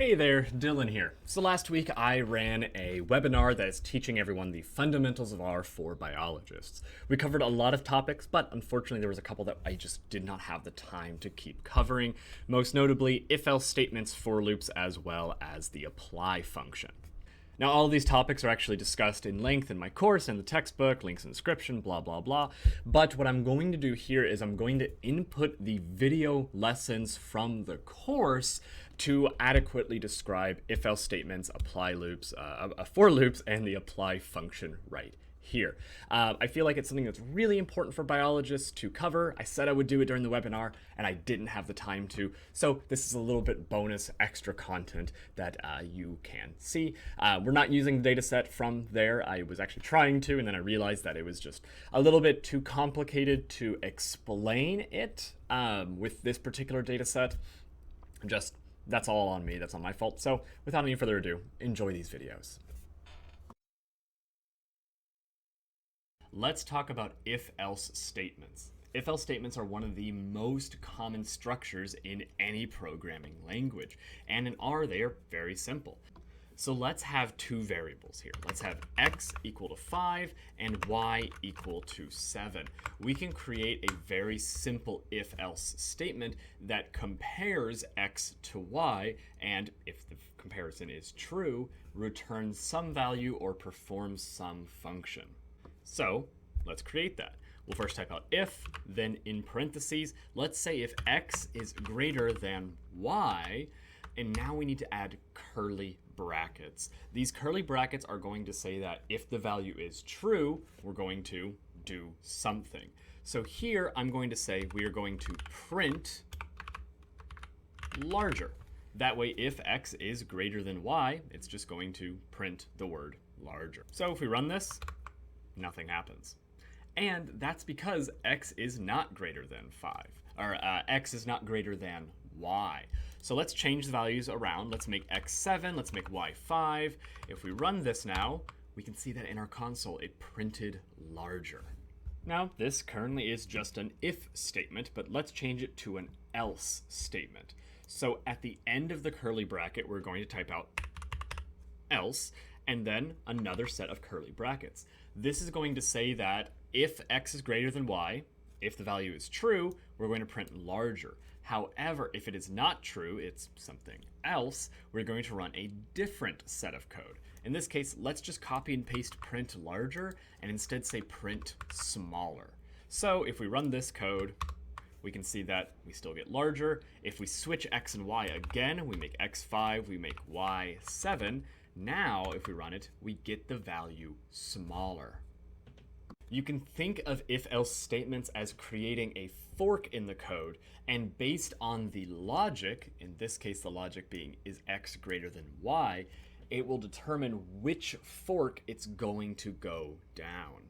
Hey there, Dylan here. So last week I ran a webinar that is teaching everyone the fundamentals of R for biologists. We covered a lot of topics, but unfortunately there was a couple that I just did not have the time to keep covering, most notably if-else statements, for loops, as well as the apply function. Now, all of these topics are actually discussed in length in my course, in the textbook, links in the description, blah, blah, blah. But what I'm going to do here is I'm going to input the video lessons from the course to adequately describe if-else statements, apply loops, for loops, and the apply function right here. I feel like it's something that's really important for biologists to cover. I said I would do it during the webinar, and I didn't have the time to. So this is a little bit bonus extra content that you can see. We're not using the data set from there. I was actually trying to, and then I realized that it was just a little bit too complicated to explain it with this particular data set. That's all on me. That's not my fault. So without any further ado, enjoy these videos. Let's talk about if-else statements. If-else statements are one of the most common structures in any programming language, and in R they are very simple. So let's have two variables here. Let's have x equal to 5 and y equal to 7. We can create a very simple if-else statement that compares x to y, and if the comparison is true, returns some value or performs some function. So let's create that. We'll first type out if, then in parentheses, let's say if x is greater than y, and now we need to add curly brackets. These curly brackets are going to say that if the value is true, we're going to do something. So here I'm going to say we are going to print larger. That way, if x is greater than y, it's just going to print the word larger. So if we run this, nothing happens. And that's because x is not greater than 5, or x is not greater than y. So let's change the values around. Let's make x 7, let's make y 5. If we run this now, we can see that in our console it printed larger. Now, this currently is just an if statement, but let's change it to an else statement. So at the end of the curly bracket, we're going to type out else, and then another set of curly brackets. This is going to say that if x is greater than y, if the value is true, we're going to print larger. However, if it is not true, it's something else, we're going to run a different set of code. In this case, let's just copy and paste print larger and instead say print smaller. So if we run this code, we can see that we still get larger. If we switch x and y again, we make x 5, we make y 7. Now, if we run it, we get the value smaller. You can think of if-else statements as creating a fork in the code, and based on the logic, in this case the logic being is x greater than y, it will determine which fork it's going to go down.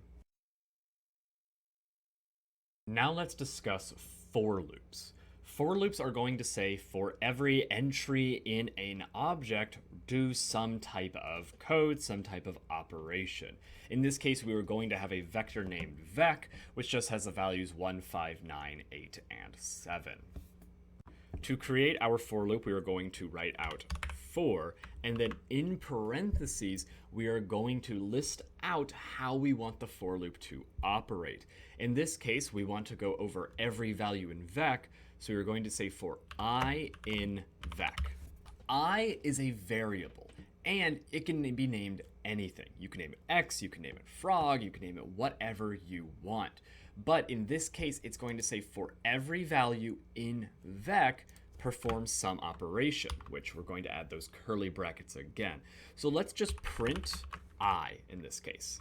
Now let's discuss for loops. For loops are going to say for every entry in an object, do some type of code, some type of operation. In this case, we were going to have a vector named vec, which just has the values 1, 5, 9, 8, and 7. To create our for loop, we are going to write out for, and then in parentheses, we are going to list out how we want the for loop to operate. In this case, we want to go over every value in vec, so we're going to say for I in vec. I is a variable, and it can be named anything. You can name it x, you can name it frog, you can name it whatever you want. But in this case, it's going to say for every value in vec, perform some operation, which we're going to add those curly brackets again. So let's just print I in this case.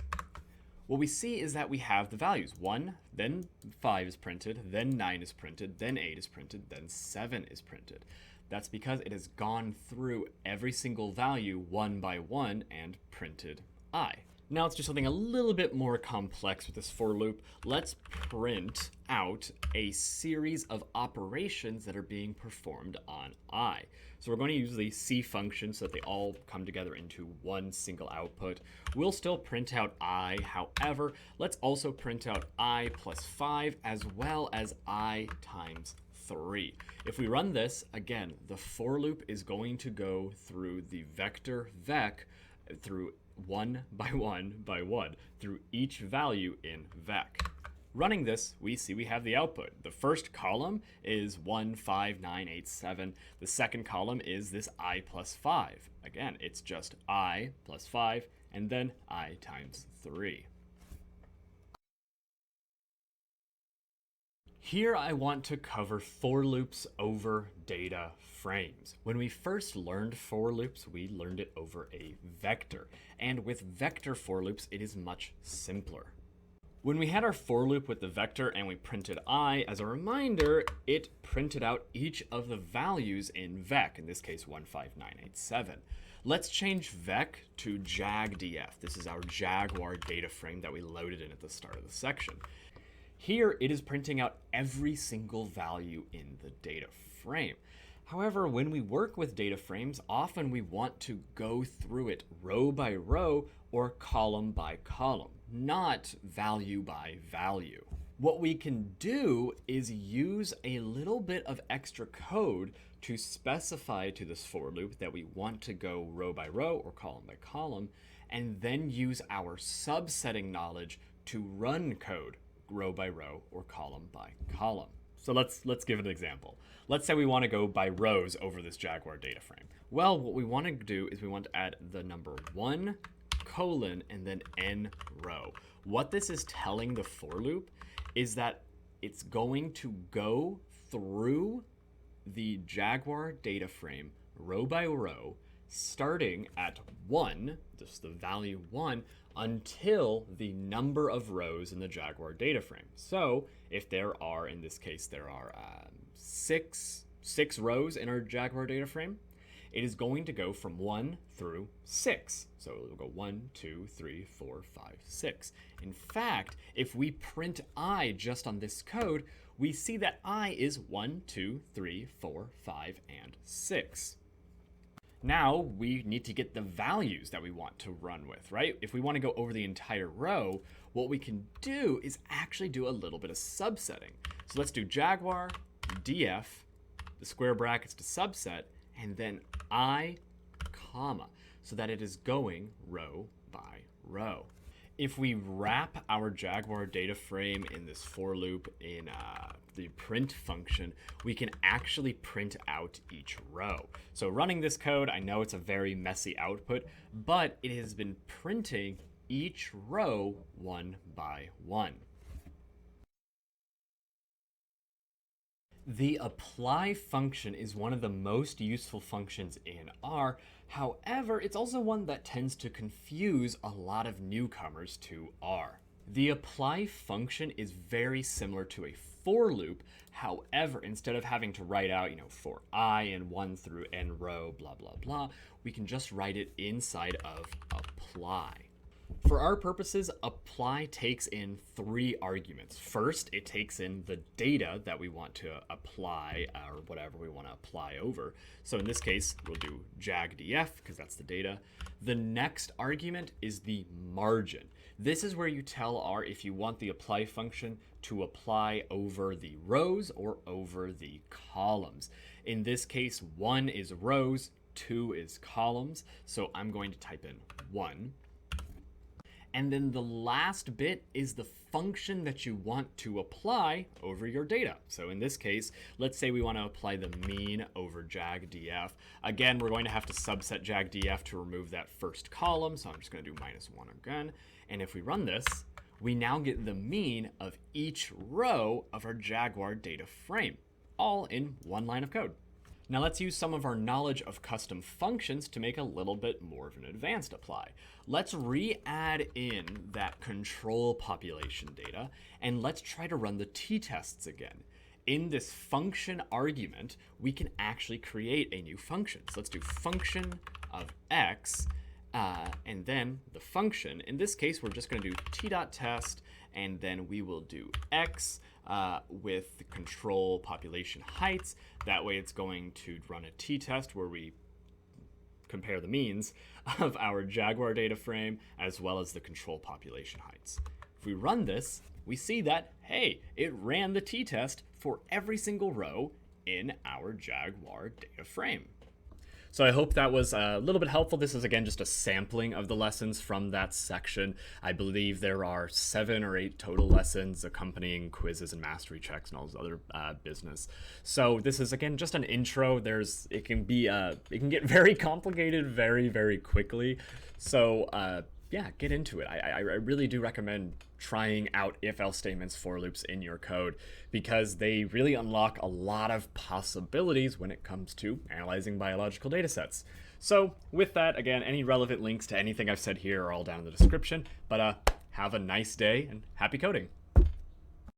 What we see is that we have the values 1, then 5 is printed, then 9 is printed, then 8 is printed, then 7 is printed. That's because it has gone through every single value one by one and printed I. Now let's do something a little bit more complex with this for loop. Let's print out a series of operations that are being performed on I. So we're going to use the C function so that they all come together into one single output. We'll still print out I, however, let's also print out I plus 5 as well as I times 3. If we run this, again, the for loop is going to go through the vector vec through one by one by one through each value in vec. Running this, we see we have the output. The first column is 1, 5, 9, 8, 7. The second column is this I plus 5. Again, it's just I plus 5, and then I times 3. Here I want to cover for loops over data frames. When we first learned for loops, we learned it over a vector. And with vector for loops, it is much simpler. When we had our for loop with the vector and we printed I, as a reminder, it printed out each of the values in vec, in this case 15987. Let's change vec to jagdf. This is our Jaguar data frame that we loaded in at the start of the section. Here it is printing out every single value in the data frame. However, when we work with data frames, often we want to go through it row by row or column by column, not value by value. What we can do is use a little bit of extra code to specify to this for loop that we want to go row by row or column by column, and then use our subsetting knowledge to run code row by row or column by column. So let's give an example. Let's say we want to go by rows over this Jaguar data frame. Well, what we want to do is we want to add the number 1, colon, and then n row. What this is telling the for loop is that it's going to go through the Jaguar data frame row by row, starting at 1, just the value 1, until the number of rows in the Jaguar data frame. So if there are, in this case, there are six rows in our Jaguar data frame, it is going to go from 1 through 6. So it will go 1, 2, 3, 4, 5, 6. In fact, if we print I just on this code, we see that I is 1, 2, 3, 4, 5, and 6. Now we need to get the values that we want to run with, right? If we want to go over the entire row, what we can do is actually do a little bit of subsetting. So let's do Jaguar, df, the square brackets to subset, and then I, comma, so that it is going row by row. If we wrap our Jaguar data frame in this for loop in the print function, we can actually print out each row. So running this code, I know it's a very messy output, but it has been printing each row one by one. The apply function is one of the most useful functions in R. However, it's also one that tends to confuse a lot of newcomers to R. The apply function is very similar to a for loop. However, instead of having to write out, for I and 1 through n row, blah, blah, blah, we can just write it inside of apply. For our purposes, apply takes in 3 arguments. First, it takes in the data that we want to apply, or whatever we want to apply over. So in this case, we'll do jagdf, because that's the data. The next argument is the margin. This is where you tell R if you want the apply function to apply over the rows or over the columns. In this case, 1 is rows, 2 is columns. So I'm going to type in 1. And then the last bit is the function that you want to apply over your data. So in this case, let's say we want to apply the mean over jagdf. Again, we're going to have to subset jagdf to remove that first column. So I'm just going to do -1 again. And if we run this, we now get the mean of each row of our Jaguar data frame, all in one line of code. Now let's use some of our knowledge of custom functions to make a little bit more of an advanced apply. Let's re-add in that control population data, and let's try to run the t-tests again. In this function argument, we can actually create a new function. So let's do function of x, and then the function. In this case, we're just going to do t.test, and then we will do x with the control population heights. That way it's going to run a t-test where we compare the means of our Jaguar data frame as well as the control population heights. If we run this, we see that, hey, it ran the t-test for every single row in our Jaguar data frame. So I hope that was a little bit helpful. This is, again, just a sampling of the lessons from that section. I believe there are 7 or 8 total lessons accompanying quizzes and mastery checks and all this other business. So this is, again, just an intro. It can get very complicated very, very quickly. So yeah, get into it. I really do recommend trying out if-else statements, for loops in your code, because they really unlock a lot of possibilities when it comes to analyzing biological data sets. So with that, again, any relevant links to anything I've said here are all down in the description. But have a nice day and happy coding.